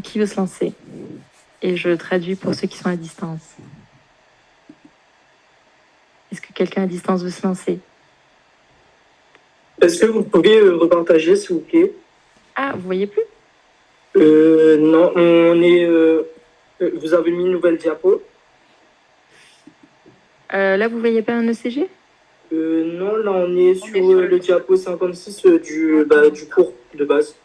Qui veut se lancer? Et je traduis pour ceux qui sont à distance. Est-ce que quelqu'un à distance veut se lancer? Est-ce que vous pouvez repartager, s'il vous plaît? Ah, vous voyez plus? Non, vous avez mis une nouvelle diapo? Là, vous voyez pas un ECG? Non, là, on est sur le diapo 56 du cours de base.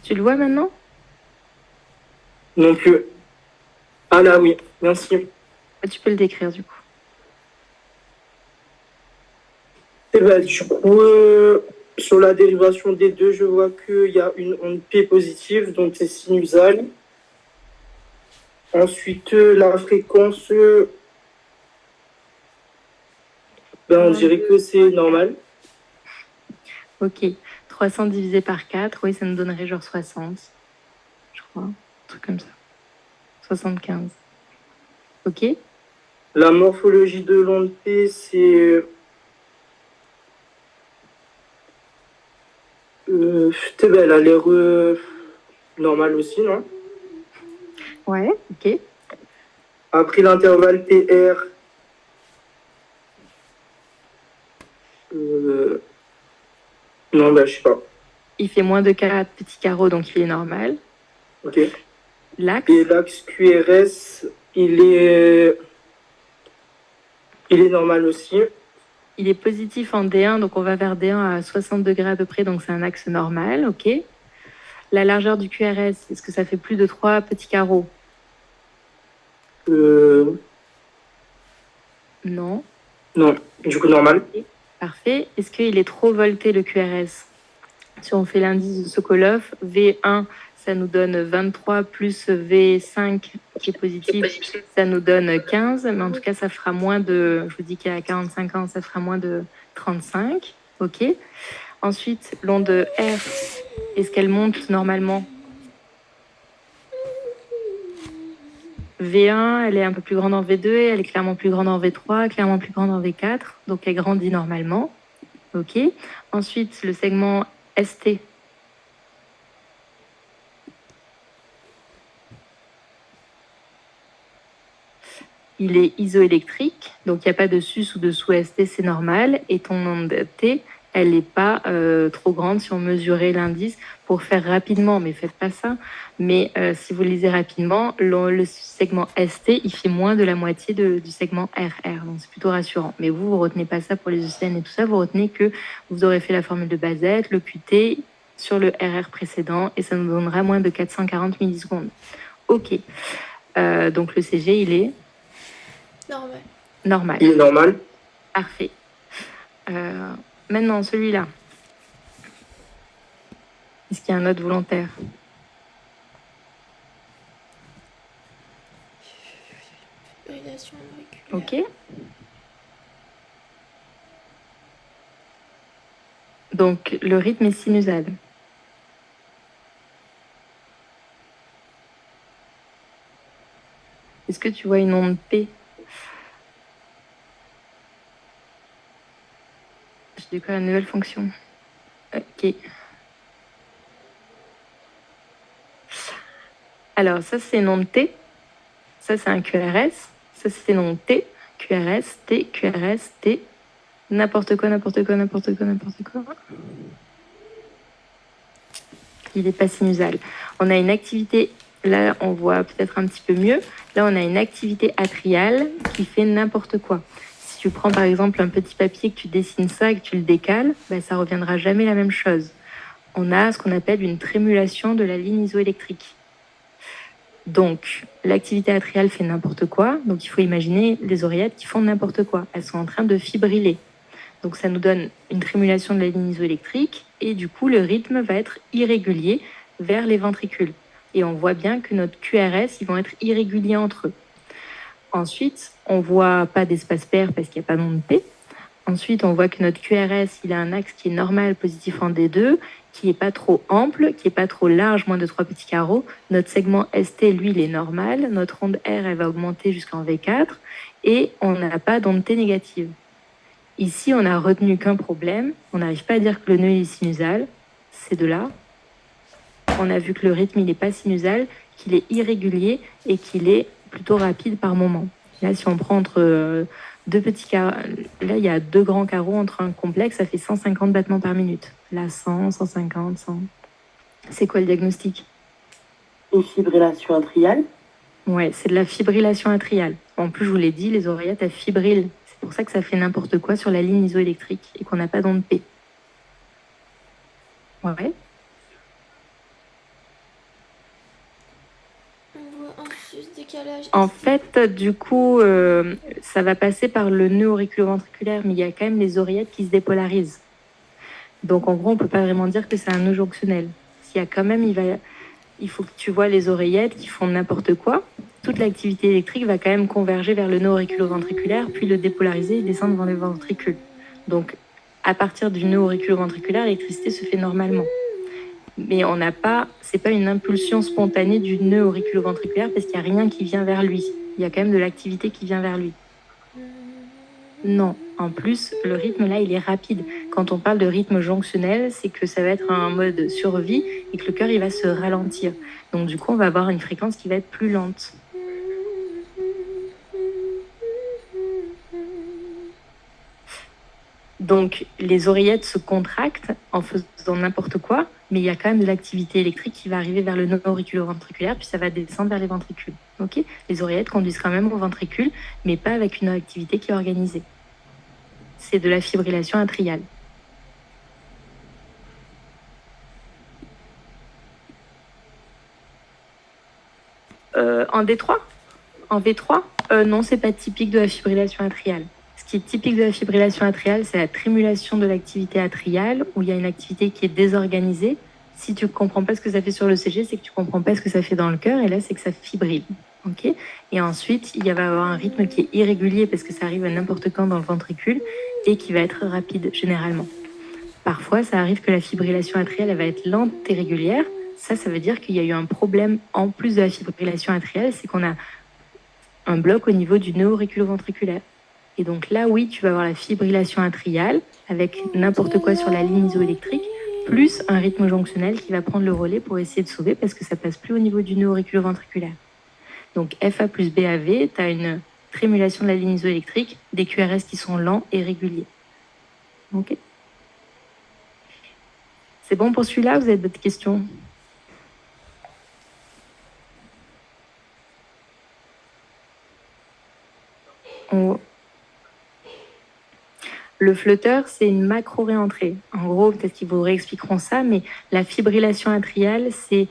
Tu le vois maintenant? Non plus. Ah là, oui, merci. Tu peux le décrire du coup. Et bah, du coup, sur la dérivation des deux, je vois qu'il y a une onde P positive, donc c'est sinusale. Ensuite, la fréquence, on dirait que c'est normal. Ok. 300 divisé par 4, oui, ça nous donnerait genre 60. Je crois. Un truc comme ça. 75. Ok. La morphologie de l'onde P, c'est... elle a l'air normale aussi, non? Ouais, ok. Après l'intervalle PR, non, je sais pas. Il fait moins de 4 petits carreaux, donc il est normal. Ok. L'axe, Et l'axe QRS, il est normal aussi. il est positif en D1, donc on va vers D1 à 60 degrés à peu près, donc c'est un axe normal, ok. La largeur du QRS, est-ce que ça fait plus de 3 petits carreaux? Non. Non, du coup normal. Parfait. Est-ce qu'il est trop volté le QRS? Si on fait l'indice de Sokolov, V1, ça nous donne 23 plus V5 qui est positif, ça nous donne 15, mais en tout cas, ça fera moins de, je vous dis qu'il y a 45 ans, ça fera moins de 35. OK. Ensuite, l'onde R, est-ce qu'elle monte normalement? V1, elle est un peu plus grande en V2, elle est clairement plus grande en V3, clairement plus grande en V4, donc elle grandit normalement. OK. Ensuite, le segment ST, il est isoélectrique, donc il n'y a pas de sus ou de sous ST, c'est normal. Et ton onde T, elle n'est pas trop grande si on mesurait l'indice pour faire rapidement, mais faites pas ça. Mais si vous lisez rapidement, le segment ST, il fait moins de la moitié du segment RR, donc c'est plutôt rassurant. Mais vous retenez pas ça pour les ECN et tout ça, vous retenez que vous aurez fait la formule de Bazette, le QT sur le RR précédent, et ça nous donnera moins de 440 millisecondes. Ok, donc le CG, il est Normal. normal. Il est normal. Parfait. Maintenant, celui-là. Est-ce qu'il y a un autre volontaire? Fibrillation auriculaire. Ok. Donc, le rythme est sinusal. Est-ce que tu vois une onde P? Je décolle la nouvelle fonction. Ok. Alors, ça, c'est une onde T. Ça, c'est un QRS. Ça, c'est une onde T. QRS, T, QRS, T. N'importe quoi, n'importe quoi, n'importe quoi, n'importe quoi. Il n'est pas sinusal. On a une activité, là, on voit peut-être un petit peu mieux. Là, on a une activité atriale qui fait n'importe quoi. Si tu prends par exemple un petit papier, que tu dessines ça et que tu le décales, ben, ça reviendra jamais la même chose. On a ce qu'on appelle une trémulation de la ligne isoélectrique. Donc, l'activité atriale fait n'importe quoi. Donc, il faut imaginer les oreillettes qui font n'importe quoi. Elles sont en train de fibriller. Donc, ça nous donne une trémulation de la ligne isoélectrique et du coup, le rythme va être irrégulier vers les ventricules. Et on voit bien que notre QRS, ils vont être irréguliers entre eux. Ensuite, on voit pas d'espace pair parce qu'il n'y a pas d'onde P. Ensuite, on voit que notre QRS, il a un axe qui est normal, positif en D2, qui n'est pas trop ample, qui n'est pas trop large, moins de 3 petits carreaux. Notre segment ST, lui, il est normal. Notre onde R, elle va augmenter jusqu'en V4 et on n'a pas d'onde T négative. Ici, on n'a retenu qu'un problème. On n'arrive pas à dire que le nœud est sinusal. C'est de là. On a vu que le rythme, il n'est pas sinusal, qu'il est irrégulier et qu'il est plutôt rapide par moment. Là, si on prend entre deux petits carreaux, là, il y a 2 grands carreaux entre un complexe, ça fait 150 battements par minute. Là, 100, 150, 100. C'est quoi le diagnostic? Une fibrillation atriale. Ouais, c'est de la fibrillation atriale. En plus, je vous l'ai dit, les oreillettes, elles fibrillent. C'est pour ça que ça fait n'importe quoi sur la ligne isoélectrique et qu'on n'a pas d'onde P. Ouais. On voit un sus-décalage. En fait, du coup, ça va passer par le nœud auriculo-ventriculaire, mais il y a quand même les oreillettes qui se dépolarisent. Donc, en gros, on ne peut pas vraiment dire que c'est un nœud jonctionnel. Il y a quand même, il faut que tu vois les oreillettes qui font n'importe quoi. Toute l'activité électrique va quand même converger vers le nœud auriculo-ventriculaire, puis le dépolariser et descendre dans les ventricules. Donc, à partir du nœud auriculo-ventriculaire, l'électricité se fait normalement. Mais on n'a pas, c'est pas une impulsion spontanée du nœud auriculo-ventriculaire parce qu'il n'y a rien qui vient vers lui. Il y a quand même de l'activité qui vient vers lui. Non. En plus, le rythme là, il est rapide. Quand on parle de rythme jonctionnel, c'est que ça va être un mode survie et que le cœur, il va se ralentir. Donc du coup, on va avoir une fréquence qui va être plus lente. Donc, les oreillettes se contractent en faisant n'importe quoi, mais il y a quand même de l'activité électrique qui va arriver vers le nœud auriculo-ventriculaire, puis ça va descendre vers les ventricules. Okay, les oreillettes conduisent quand même aux ventricules, mais pas avec une activité qui est organisée. C'est de la fibrillation atriale. En D3 En V3 non, c'est pas typique de la fibrillation atriale. Ce qui est typique de la fibrillation atriale, c'est la trémulation de l'activité atriale, où il y a une activité qui est désorganisée. Si tu ne comprends pas ce que ça fait sur le CG, c'est que tu ne comprends pas ce que ça fait dans le cœur, et là, c'est que ça fibrille. Okay, et ensuite, il va y avoir un rythme qui est irrégulier, parce que ça arrive à n'importe quand dans le ventricule, et qui va être rapide, généralement. Parfois, ça arrive que la fibrillation atriale, elle va être lente et régulière. Ça veut dire qu'il y a eu un problème, en plus de la fibrillation atriale, c'est qu'on a un bloc au niveau du nœud auriculo-ventriculaire. Et donc là, oui, tu vas avoir la fibrillation atriale avec n'importe quoi sur la ligne isoélectrique, plus un rythme jonctionnel qui va prendre le relais pour essayer de sauver parce que ça passe plus au niveau du nœud auriculo-ventriculaire. Donc FA plus BAV, tu as une trémulation de la ligne isoélectrique, des QRS qui sont lents et réguliers. Ok. C'est bon pour celui-là? Vous avez d'autres questions? Le flotteur, c'est une macro-réentrée. En gros, peut-être qu'ils vous réexpliqueront ça, mais la fibrillation atriale, c'est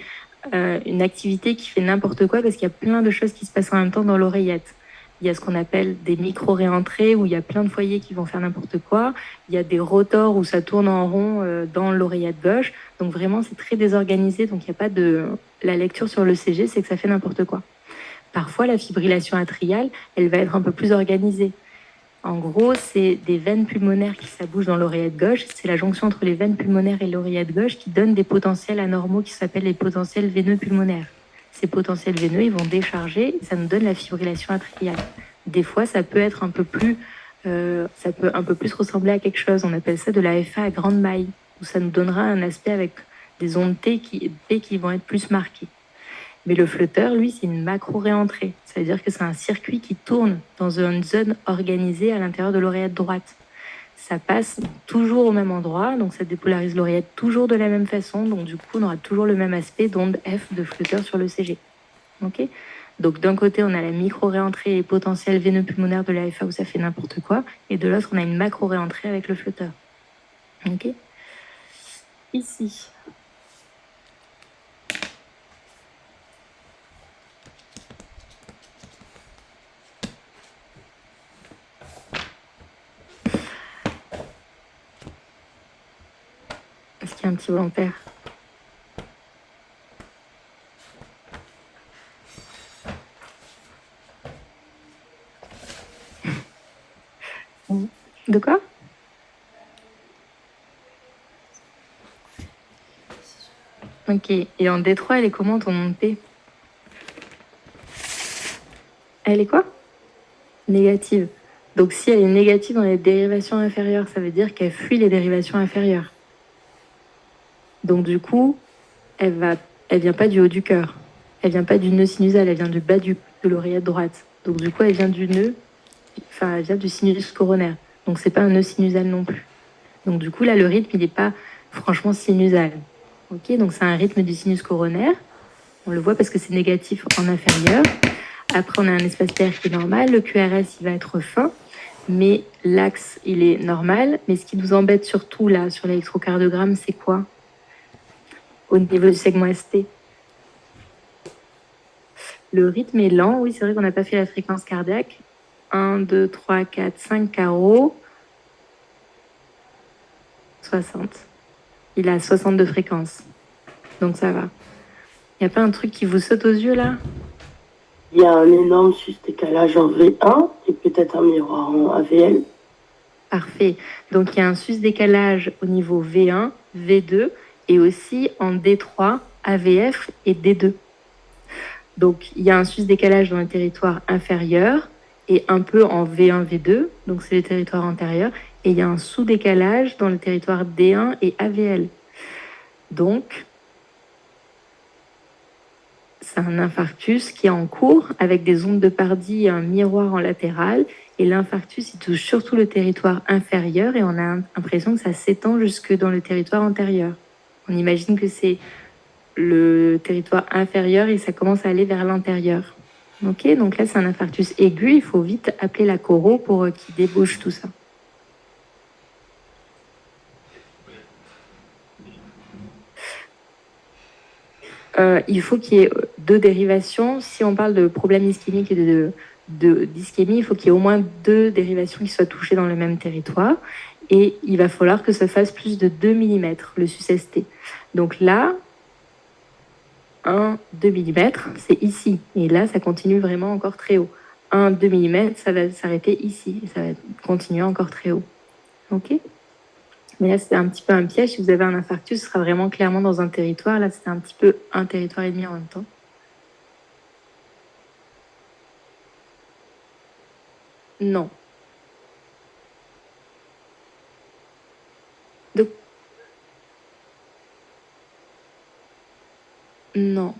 une activité qui fait n'importe quoi parce qu'il y a plein de choses qui se passent en même temps dans l'oreillette. Il y a ce qu'on appelle des micro-réentrées où il y a plein de foyers qui vont faire n'importe quoi. Il y a des rotors où ça tourne en rond dans l'oreillette gauche. Donc vraiment, c'est très désorganisé. Donc il n'y a pas de... La lecture sur le CG, c'est que ça fait n'importe quoi. Parfois, la fibrillation atriale, elle va être un peu plus organisée. En gros, c'est des veines pulmonaires qui s'abougent dans l'oreillette gauche. C'est la jonction entre les veines pulmonaires et l'oreillette gauche qui donne des potentiels anormaux qui s'appellent les potentiels veineux pulmonaires. Ces potentiels veineux, ils vont décharger et ça nous donne la fibrillation atriale. Des fois, ça peut être un peu plus, ça peut un peu plus ressembler à quelque chose. On appelle ça de la FA à grande maille, où ça nous donnera un aspect avec des ondes P qui vont être plus marquées. Mais le flotteur, lui, c'est une macro-réentrée. Ça veut dire que c'est un circuit qui tourne dans une zone organisée à l'intérieur de l'oreillette droite. Ça passe toujours au même endroit, donc ça dépolarise l'oreillette toujours de la même façon. Donc du coup, on aura toujours le même aspect d'onde F de flotteur sur le CG. Okay, donc d'un côté, on a la micro-réentrée et potentiel veineux pulmonaire de la FA où ça fait n'importe quoi. Et de l'autre, on a une macro-réentrée avec le flotteur. Ok. Ici. Est-ce qu'il y a un petit volontaire? De quoi? Ok. Et en D3, elle est comment ton onde P? Elle est quoi? Négative. Donc si elle est négative dans les dérivations inférieures, ça veut dire qu'elle fuit les dérivations inférieures. Donc du coup, elle vient pas du haut du cœur. Elle vient pas du nœud sinusal, elle vient du bas de l'oreillette droite. Donc du coup, elle vient du nœud, enfin elle vient du sinus coronaire. Donc c'est pas un nœud sinusal non plus. Donc du coup, là, le rythme, il n'est pas franchement sinusal. Ok, donc c'est un rythme du sinus coronaire. On le voit parce que c'est négatif en inférieur. Après, on a un espace PR qui est normal. Le QRS, il va être fin. Mais l'axe, il est normal. Mais ce qui nous embête surtout là, sur l'électrocardiogramme, c'est quoi? Au niveau du segment ST. Le rythme est lent. Oui, c'est vrai qu'on n'a pas fait la fréquence cardiaque. 1, 2, 3, 4, 5 carreaux. 60. Il a 62 fréquences. Donc ça va. Il n'y a pas un truc qui vous saute aux yeux là? Il y a un énorme sus-décalage en V1 et peut-être un miroir en AVL. Parfait. Donc il y a un sus-décalage au niveau V1, V2 et aussi en D3, AVF et D2. Donc il y a un sus-décalage dans le territoire inférieur et un peu en V1, V2, donc c'est le territoire antérieur, et il y a un sous-décalage dans le territoire D1 et AVL. Donc, c'est un infarctus qui est en cours avec des ondes de Pardy et un miroir en latéral. Et l'infarctus, il touche surtout le territoire inférieur et on a l'impression que ça s'étend jusque dans le territoire antérieur. On imagine que c'est le territoire inférieur et ça commence à aller vers l'intérieur. Ok, donc là, c'est un infarctus aigu. Il faut vite appeler la choro pour qu'il débouche tout ça. Il faut qu'il y ait deux dérivations. Si on parle de problème ischémique et d'ischémie, il faut qu'il y ait au moins deux dérivations qui soient touchées dans le même territoire. Et il va falloir que ça fasse plus de 2 mm, le sus-ST. Donc là, 2 mm, c'est ici. Et là, ça continue vraiment encore très haut. 2 mm, ça va s'arrêter ici. Et ça va continuer encore très haut. OK? Mais là, c'était un petit peu un piège. Si vous avez un infarctus, ce sera vraiment clairement dans un territoire. Là, c'était un petit peu un territoire et demi en même temps. Non. Donc, non.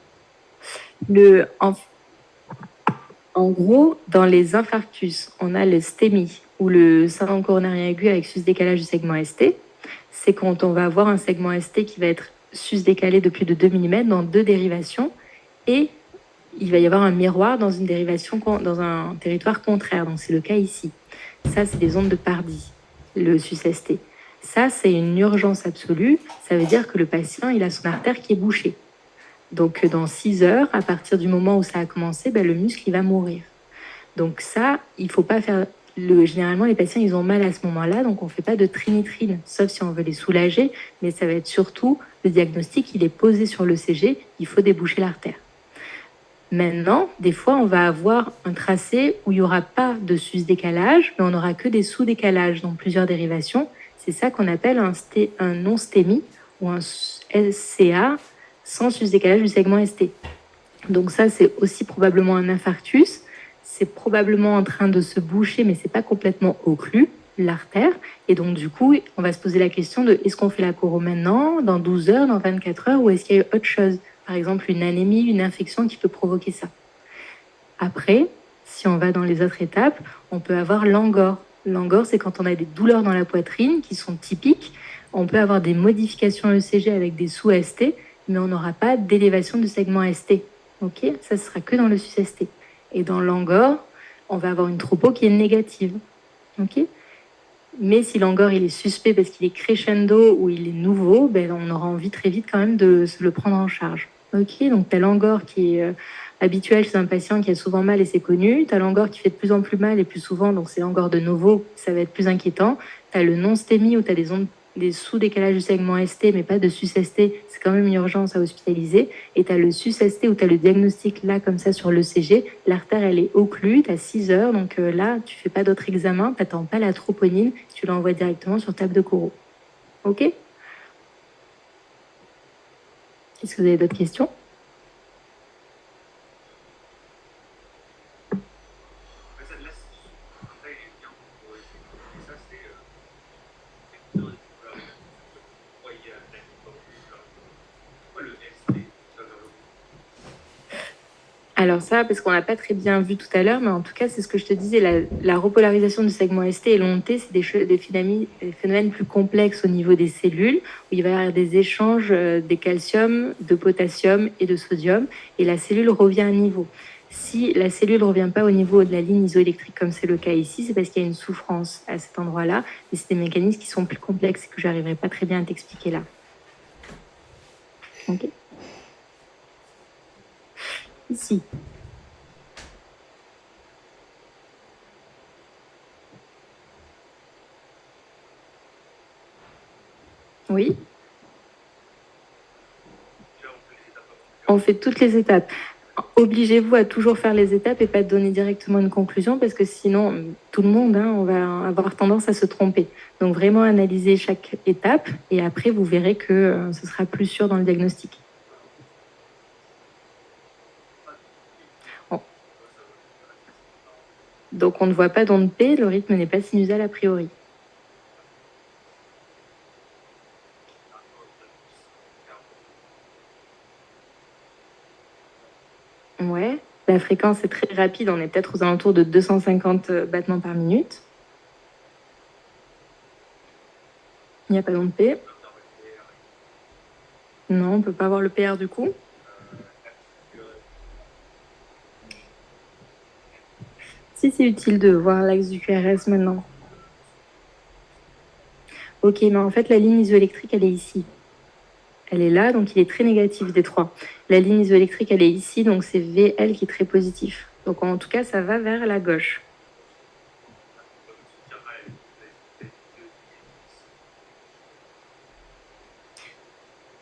En gros, dans les infarctus, on a le STEMI, ou le syndrome coronarien aigu avec sus-décalage du segment ST. C'est quand on va avoir un segment ST qui va être sus-décalé de plus de 2 mm dans deux dérivations, et il va y avoir un miroir dans une dérivation, dans un territoire contraire. Donc c'est le cas ici. Ça, c'est des ondes de Pardy, le sus-ST. Ça, c'est une urgence absolue. Ça veut dire que le patient, il a son artère qui est bouchée. Donc, dans 6 heures, à partir du moment où ça a commencé, le muscle, il va mourir. Donc ça, il ne faut pas faire... Généralement, les patients, ils ont mal à ce moment-là, donc on ne fait pas de trinitrine, sauf si on veut les soulager, mais ça va être surtout, le diagnostic, il est posé sur l'ECG, il faut déboucher l'artère. Maintenant, des fois, on va avoir un tracé où il n'y aura pas de sus-décalage, mais on n'aura que des sous-décalages dans plusieurs dérivations. C'est ça qu'on appelle un non-stémie ou un SCA sans sus-décalage du segment ST. Donc ça, c'est aussi probablement un infarctus. C'est probablement en train de se boucher, mais c'est pas complètement occlu, l'artère. Et donc, du coup, on va se poser la question de est-ce qu'on fait la choro maintenant, dans 12 heures, dans 24 heures, ou est-ce qu'il y a eu autre chose? Par exemple, une anémie, une infection qui peut provoquer ça. Après, si on va dans les autres étapes, on peut avoir l'angor. L'angor, c'est quand on a des douleurs dans la poitrine qui sont typiques. On peut avoir des modifications ECG avec des sous-ST, mais on n'aura pas d'élévation du segment ST. Ok, ça ne sera que dans le sus-ST. Et dans l'angor, on va avoir une tropo qui est négative. Ok, mais si l'angor il est suspect parce qu'il est crescendo ou il est nouveau, on aura envie très vite quand même de se le prendre en charge. Ok, donc tu as l'angor qui est habituel chez un patient qui a souvent mal et c'est connu. Tu as l'angor qui fait de plus en plus mal et plus souvent, donc c'est l'angor de nouveau, ça va être plus inquiétant. Tu as le non-stémie où tu as des sous-décalages du segment ST, mais pas de sus-ST, c'est quand même une urgence à hospitaliser. Et tu as le sus-ST où tu as le diagnostic là, comme ça, sur l'ECG. L'artère, elle est occlue, tu as 6 heures, donc là, tu fais pas d'autres examens, tu n'attends pas la troponine, tu l'envoies directement sur table de choro. Ok? Est-ce que vous avez d'autres questions? Alors ça, parce qu'on l'a pas très bien vu tout à l'heure, mais en tout cas, c'est ce que je te disais, la repolarisation du segment ST et long T, c'est des phénomènes plus complexes au niveau des cellules, où il va y avoir des échanges des calcium, de potassium et de sodium, et la cellule revient à niveau. Si la cellule ne revient pas au niveau de la ligne isoélectrique, comme c'est le cas ici, c'est parce qu'il y a une souffrance à cet endroit-là, et c'est des mécanismes qui sont plus complexes et que je n'arriverai pas très bien à t'expliquer là. Ok. Ici. Oui. On fait toutes les étapes. Obligez-vous à toujours faire les étapes et pas donner directement une conclusion parce que sinon, tout le monde, on va avoir tendance à se tromper. Donc vraiment analyser chaque étape et après, vous verrez que ce sera plus sûr dans le diagnostic. Bon. Donc on ne voit pas d'onde P, le rythme n'est pas sinusal a priori. Ouais, la fréquence est très rapide, on est peut-être aux alentours de 250 battements par minute. Il n'y a pas d'onde P. Non, on ne peut pas voir le PR du coup. Si c'est utile de voir l'axe du QRS maintenant. Ok, mais en fait, la ligne isoélectrique, elle est ici. Elle est là, donc il est très négatif des trois. La ligne isoélectrique, elle est ici, donc c'est VL qui est très positif. Donc en tout cas, ça va vers la gauche.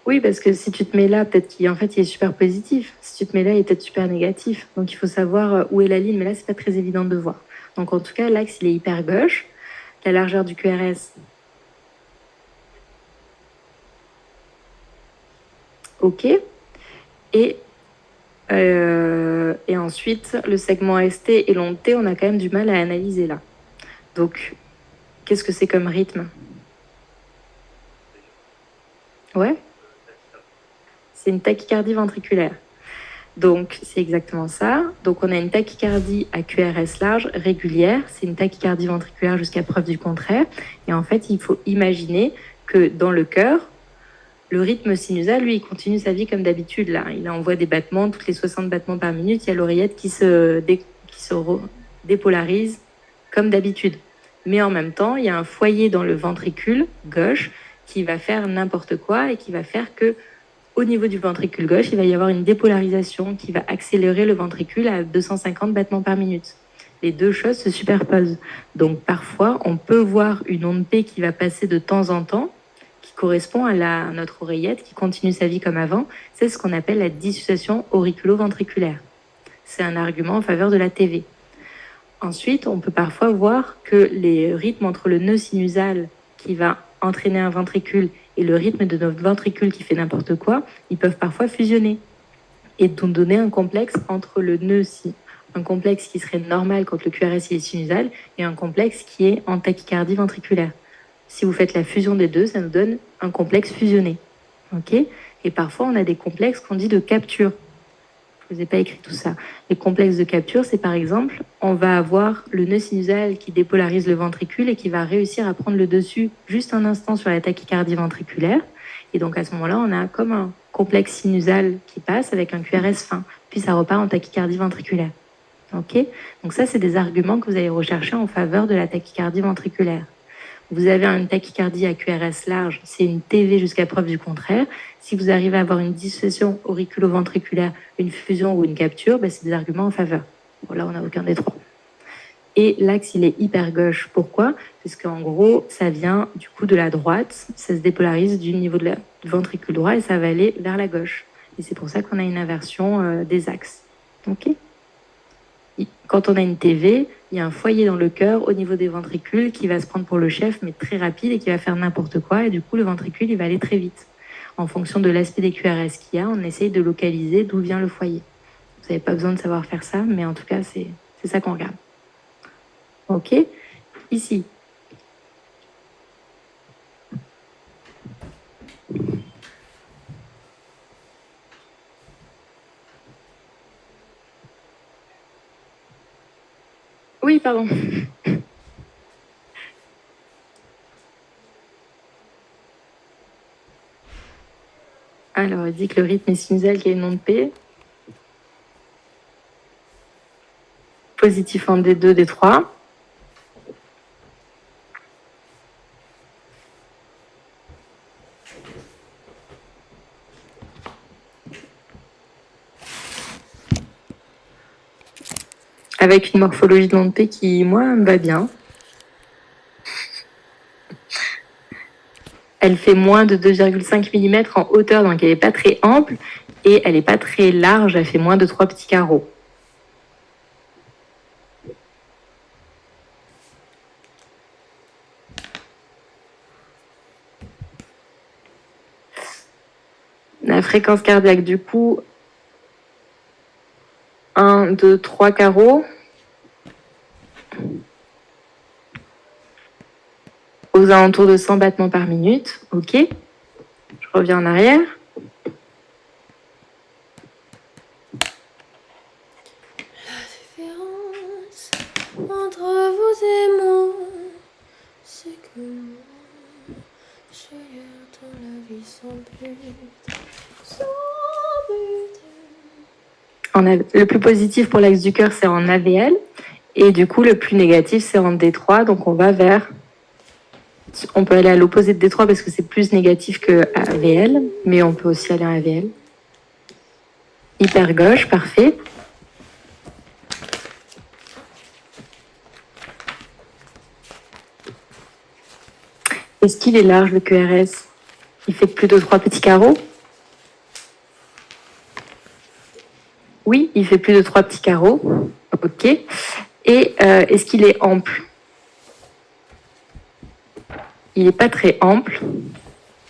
Oui, parce que si tu te mets là, peut-être qu'il fait, il est super positif. Si tu te mets là, il est peut-être super négatif. Donc il faut savoir où est la ligne, mais là, c'est pas très évident de voir. Donc en tout cas, l'axe, il est hyper gauche. La largeur du QRS, ok. Et ensuite, le segment ST et long T, on a quand même du mal à analyser là. Donc, qu'est-ce que c'est comme rythme? Ouais, c'est une tachycardie ventriculaire. Donc, c'est exactement ça. Donc, on a une tachycardie à QRS large, régulière. C'est une tachycardie ventriculaire jusqu'à preuve du contraire. Et en fait, il faut imaginer que dans le cœur, le rythme sinusal, lui, il continue sa vie comme d'habitude. Là, il envoie des battements, toutes les 60 battements par minute. Il y a l'oreillette qui se dépolarise comme d'habitude. Mais en même temps, il y a un foyer dans le ventricule gauche qui va faire n'importe quoi et qui va faire que au niveau du ventricule gauche, il va y avoir une dépolarisation qui va accélérer le ventricule à 250 battements par minute. Les deux choses se superposent. Donc parfois, on peut voir une onde P qui va passer de temps en temps, qui correspond à notre oreillette, qui continue sa vie comme avant. C'est ce qu'on appelle la dissociation auriculo-ventriculaire. C'est un argument en faveur de la TV. Ensuite, on peut parfois voir que les rythmes entre le nœud sinusal qui va entraîner un ventricule et le rythme de notre ventricule qui fait n'importe quoi, ils peuvent parfois fusionner et donc donner un complexe entre le nœud un complexe qui serait normal quand le QRS est sinusal et un complexe qui est en tachycardie ventriculaire. Si vous faites la fusion des deux, ça nous donne un complexe fusionné. Okay, et parfois, on a des complexes qu'on dit de capture. Je ne vous ai pas écrit tout ça. Les complexes de capture, c'est par exemple, on va avoir le nœud sinusal qui dépolarise le ventricule et qui va réussir à prendre le dessus juste un instant sur la tachycardie ventriculaire. Et donc à ce moment-là, on a comme un complexe sinusal qui passe avec un QRS fin, puis ça repart en tachycardie ventriculaire. Ok, donc ça, c'est des arguments que vous allez rechercher en faveur de la tachycardie ventriculaire. Vous avez une tachycardie à QRS large, c'est une TV jusqu'à preuve du contraire. Si vous arrivez à avoir une dissociation auriculo-ventriculaire, une fusion ou une capture, c'est des arguments en faveur. Bon, là, on n'a aucun des trois. Et l'axe, il est hyper gauche. Pourquoi? Parce qu'en gros, ça vient du coup de la droite, ça se dépolarise du niveau du ventricule droit et ça va aller vers la gauche. Et c'est pour ça qu'on a une inversion des axes. Ok? Quand on a une TV, il y a un foyer dans le cœur au niveau des ventricules qui va se prendre pour le chef, mais très rapide et qui va faire n'importe quoi. Et du coup, le ventricule, il va aller très vite. en fonction de l'aspect des QRS qu'il y a, on essaye de localiser d'où vient le foyer. Vous n'avez pas besoin de savoir faire ça, mais en tout cas, c'est ça qu'on regarde. OK? Ici. Oui, pardon. Alors, il dit que le rythme est sinusal qui a une onde P. Positif en D2, D3. Avec une morphologie de l'onde P qui, moi, me va bien. Elle fait moins de 2,5 mm en hauteur, donc elle n'est pas très ample, et elle n'est pas très large, elle fait moins de 3 petits carreaux. La fréquence cardiaque, du coup, 1, 2, 3 carreaux. Aux alentours de 100 battements par minute. OK. Je reviens en arrière. La différence entre vous et moi, c'est que moi, j'ai dans la vie sans but. Sans but. Le plus positif pour l'axe du cœur, c'est en AVL. Et du coup, le plus négatif, c'est en D3. Donc, on va vers... On peut aller à l'opposé de D3 parce que c'est plus négatif que AVL. Mais on peut aussi aller en AVL. Hyper gauche, parfait. Est-ce qu'il est large, le QRS? Il fait plus de 3 petits carreaux? Oui, il fait plus de 3 petits carreaux. OK. Et est-ce qu'il est ample? Il n'est pas très ample.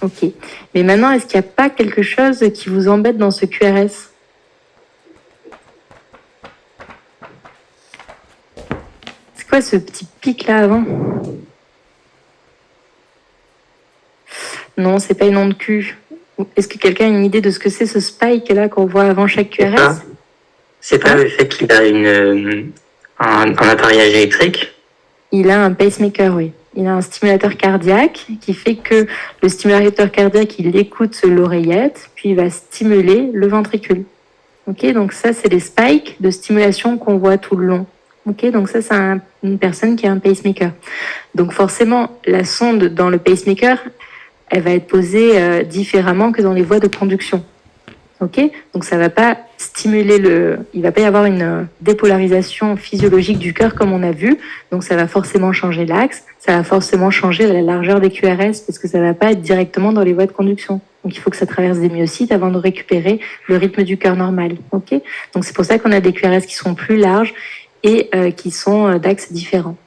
OK. Mais maintenant, est-ce qu'il n'y a pas quelque chose qui vous embête dans ce QRS? C'est quoi ce petit pic là avant? Non, c'est pas une onde Q. Est-ce que quelqu'un a une idée de ce que c'est ce spike là qu'on voit avant chaque QRS? C'est pas le fait qu'il a un appareillage électrique? Il a un pacemaker, oui. Il a un stimulateur cardiaque qui fait que le stimulateur cardiaque, il écoute l'oreillette, puis il va stimuler le ventricule. Ok, donc ça, c'est les spikes de stimulation qu'on voit tout le long. Ok, donc ça, c'est une personne qui a un pacemaker. Donc forcément, la sonde dans le pacemaker, elle va être posée différemment que dans les voies de conduction. Ok, donc ça va pas stimuler il va pas y avoir une dépolarisation physiologique du cœur comme on a vu. Donc ça va forcément changer l'axe, ça va forcément changer la largeur des QRS parce que ça va pas être directement dans les voies de conduction. Donc il faut que ça traverse des myocytes avant de récupérer le rythme du cœur normal. Ok, donc c'est pour ça qu'on a des QRS qui sont plus larges et qui sont d'axes différents.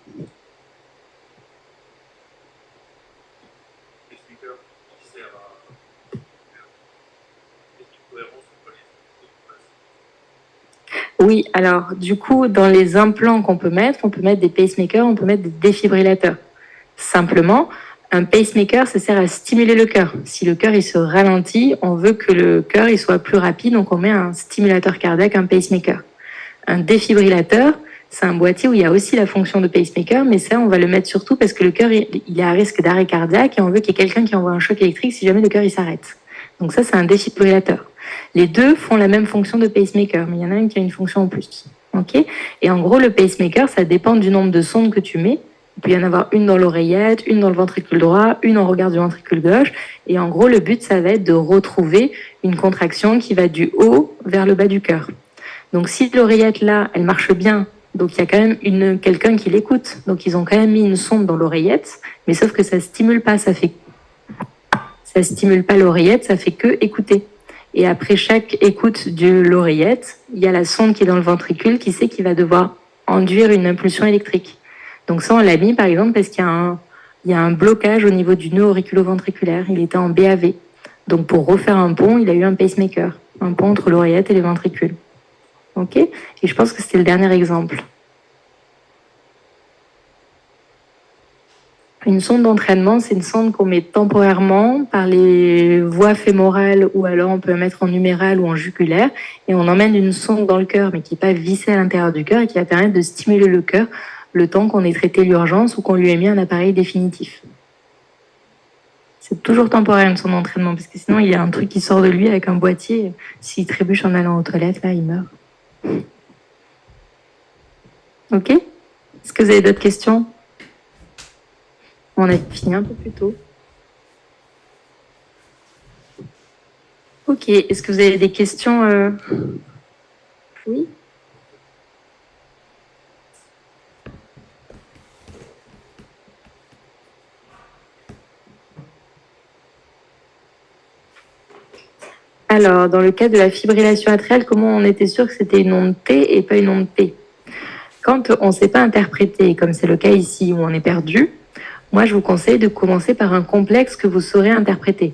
Oui, alors du coup, dans les implants qu'on peut mettre, on peut mettre des pacemakers, on peut mettre des défibrillateurs. Simplement, un pacemaker, ça sert à stimuler le cœur. Si le cœur il se ralentit, on veut que le cœur il soit plus rapide, donc on met un stimulateur cardiaque, un pacemaker. Un défibrillateur, c'est un boîtier où il y a aussi la fonction de pacemaker, mais ça, on va le mettre surtout parce que le cœur il est à risque d'arrêt cardiaque et on veut qu'il y ait quelqu'un qui envoie un choc électrique si jamais le cœur il s'arrête. Donc ça, c'est un défibrillateur. Les deux font la même fonction de pacemaker, mais il y en a une qui a une fonction en plus. Okay, et en gros, le pacemaker, ça dépend du nombre de sondes que tu mets. Il peut y en avoir une dans l'oreillette, une dans le ventricule droit, une en regard du ventricule gauche. Et en gros, le but, ça va être de retrouver une contraction qui va du haut vers le bas du cœur. Donc si l'oreillette, là, elle marche bien, donc il y a quand même quelqu'un qui l'écoute. Donc ils ont quand même mis une sonde dans l'oreillette, mais sauf que ça stimule pas, ça stimule pas l'oreillette, ça fait que écouter. Et après chaque écoute de l'oreillette, il y a la sonde qui est dans le ventricule qui sait qu'il va devoir induire une impulsion électrique. Donc ça, on l'a mis par exemple parce qu'il y a un blocage au niveau du nœud auriculo-ventriculaire. Il était en BAV. Donc pour refaire un pont, il a eu un pacemaker, un pont entre l'oreillette et les ventricules. Ok? Et je pense que c'était le dernier exemple. Une sonde d'entraînement, c'est une sonde qu'on met temporairement par les voies fémorales ou alors on peut la mettre en numérale ou en jugulaire et on emmène une sonde dans le cœur mais qui n'est pas vissée à l'intérieur du cœur et qui va permettre de stimuler le cœur le temps qu'on ait traité l'urgence ou qu'on lui ait mis un appareil définitif. C'est toujours temporaire une sonde d'entraînement parce que sinon il y a un truc qui sort de lui avec un boîtier. S'il trébuche en allant aux toilettes, là il meurt. Ok? Est-ce que vous avez d'autres questions? On a fini un peu plus tôt. Ok, est-ce que vous avez des questions? Oui. Alors, dans le cas de la fibrillation atriale, comment on était sûr que c'était une onde T et pas une onde P? Quand on ne sait pas interpréter, comme c'est le cas ici où on est perdu, moi je vous conseille de commencer par un complexe que vous saurez interpréter.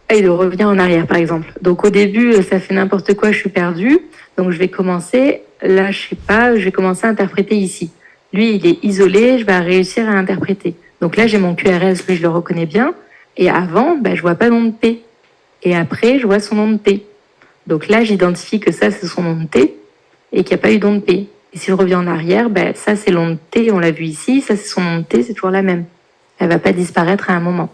Et de revenir en arrière, par exemple. Donc au début, ça fait n'importe quoi, je suis perdu. Donc je vais commencer, là je sais pas, je vais commencer à interpréter ici. Lui, il est isolé, je vais réussir à interpréter. Donc là, j'ai mon QRS, lui, je le reconnais bien. Et avant, je vois pas d'onde P. Et après, je vois son onde P. Donc là, j'identifie que ça, c'est son onde T et qu'il n'y a pas eu d'onde P. Et si je reviens en arrière, ça, c'est l'onde T, on l'a vu ici. Ça, c'est son onde T, c'est toujours la même. Elle ne va pas disparaître à un moment.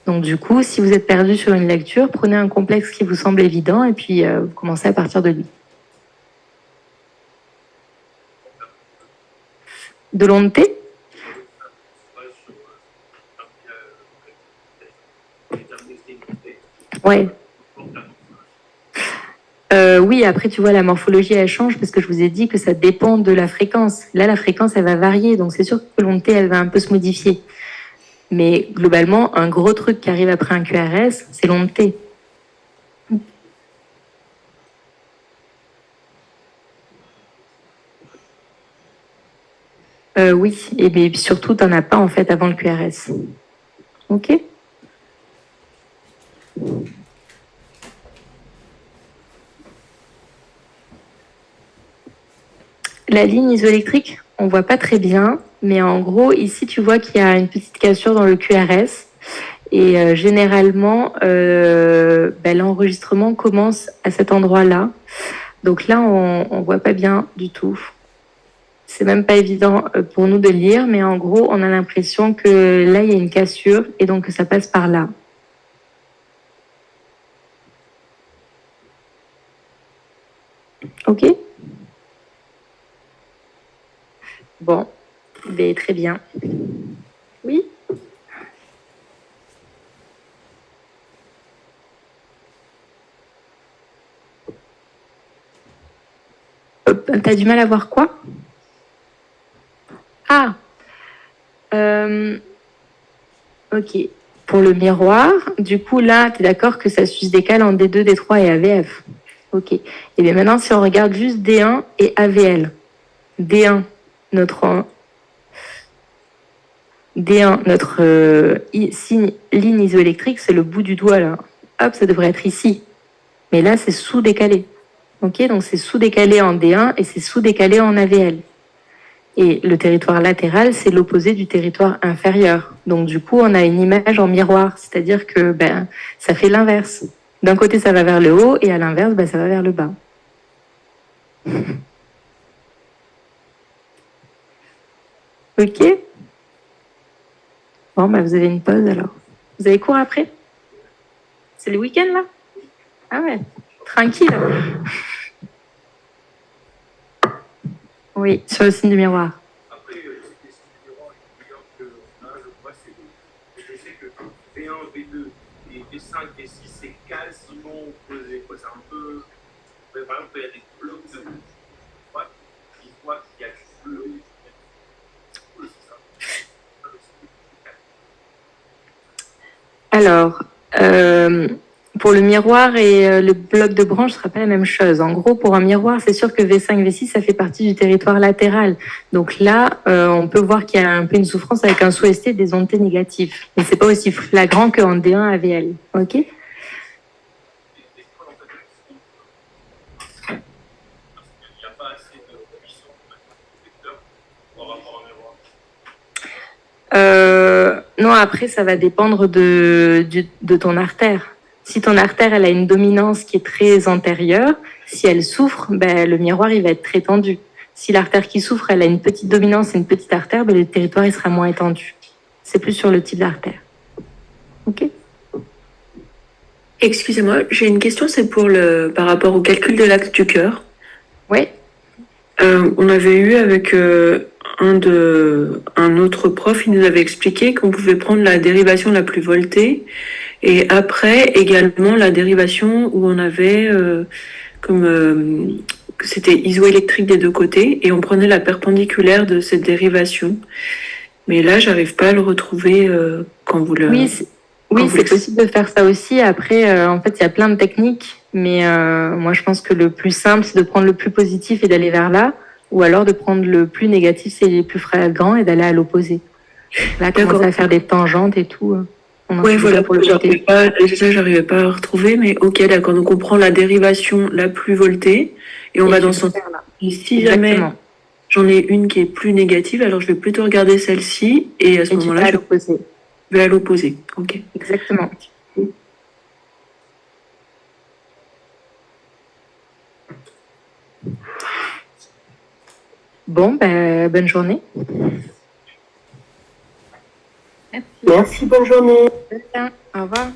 Donc du coup, si vous êtes perdu sur une lecture, prenez un complexe qui vous semble évident et puis vous commencez à partir de lui. De l'onde T? Ouais. Oui, après, tu vois, la morphologie, elle change parce que je vous ai dit que ça dépend de la fréquence. Là, la fréquence, elle va varier. Donc, c'est sûr que l'onde T, elle va un peu se modifier. Mais globalement, un gros truc qui arrive après un QRS, c'est l'onde T. Oui, et mais surtout, tu n'en as pas en fait avant le QRS. Ok? La ligne isoélectrique, on voit pas très bien, mais en gros, ici, tu vois qu'il y a une petite cassure dans le QRS. Et généralement, l'enregistrement commence à cet endroit-là. Donc là, on ne voit pas bien du tout. C'est même pas évident pour nous de lire, mais en gros, on a l'impression que là, il y a une cassure et donc que ça passe par là. Ok? Bon, très bien. Oui? T'as du mal à voir quoi? Ah! Ok. Pour le miroir, du coup, là, tu es d'accord que ça se décale en D2, D3 et AVF. Ok. Et bien maintenant, si on regarde juste D1 et AVL. D1, notre ligne isoélectrique, c'est le bout du doigt là. Hop, ça devrait être ici. Mais là, c'est sous-décalé. Ok, donc c'est sous-décalé en D1 et c'est sous-décalé en AVL. Et le territoire latéral, c'est l'opposé du territoire inférieur. Donc du coup, on a une image en miroir, c'est-à-dire que ça fait l'inverse. D'un côté, ça va vers le haut et à l'inverse, ça va vers le bas. Ok? Bon, vous avez une pause alors. Vous avez cours après? C'est le week-end là? Ah ouais, tranquille. Oui, sur le signe du miroir. Après, c'est des signes du miroir que là, je vois, je sais que V1, V2 et V5 et 6, c'est quasiment opposé. C'est un peu. Par exemple, il y a des blocs de droite qui voient qu'il y a du bleu. Alors, pour le miroir et le bloc de branche, ce sera pas la même chose. En gros, pour un miroir, c'est sûr que V5, V6, ça fait partie du territoire latéral. Donc là, on peut voir qu'il y a un peu une souffrance avec un sous-ST des ondes T négatives. Mais c'est pas aussi flagrant qu'en D1 AVL. OK? Non, après, ça va dépendre de ton artère. Si ton artère, elle a une dominance qui est très antérieure, si elle souffre, ben, le miroir, il va être très tendu. Si l'artère qui souffre, elle a une petite dominance et une petite artère, ben, le territoire, il sera moins étendu. C'est plus sur le type d'artère. OK? Excusez-moi, j'ai une question, c'est par rapport au calcul de l'axe du cœur. Oui. On avait eu avec un autre prof, il nous avait expliqué qu'on pouvait prendre la dérivation la plus voltée et après également la dérivation où on avait que c'était isoélectrique des deux côtés et on prenait la perpendiculaire de cette dérivation. Mais là, j'arrive pas à le retrouver quand vous le... Oui, c'est possible de faire ça aussi. Après, en fait, il y a plein de techniques, mais moi, je pense que le plus simple, c'est de prendre le plus positif et d'aller vers là, ou alors de prendre le plus négatif, c'est les plus flagrants, et d'aller à l'opposé. Là, commencer à faire des tangentes et tout. Ouais, voilà, pour le j'arrivais pas à retrouver, mais ok, d'accord. Donc, on prend la dérivation la plus voltée et on va dans ce sens-là. Et si jamais j'en ai une qui est plus négative, alors je vais plutôt regarder celle-ci et à ce moment-là, je vais à l'opposé. Ok. Exactement. Bon, ben, bonne journée. Merci, bonne journée. Au revoir.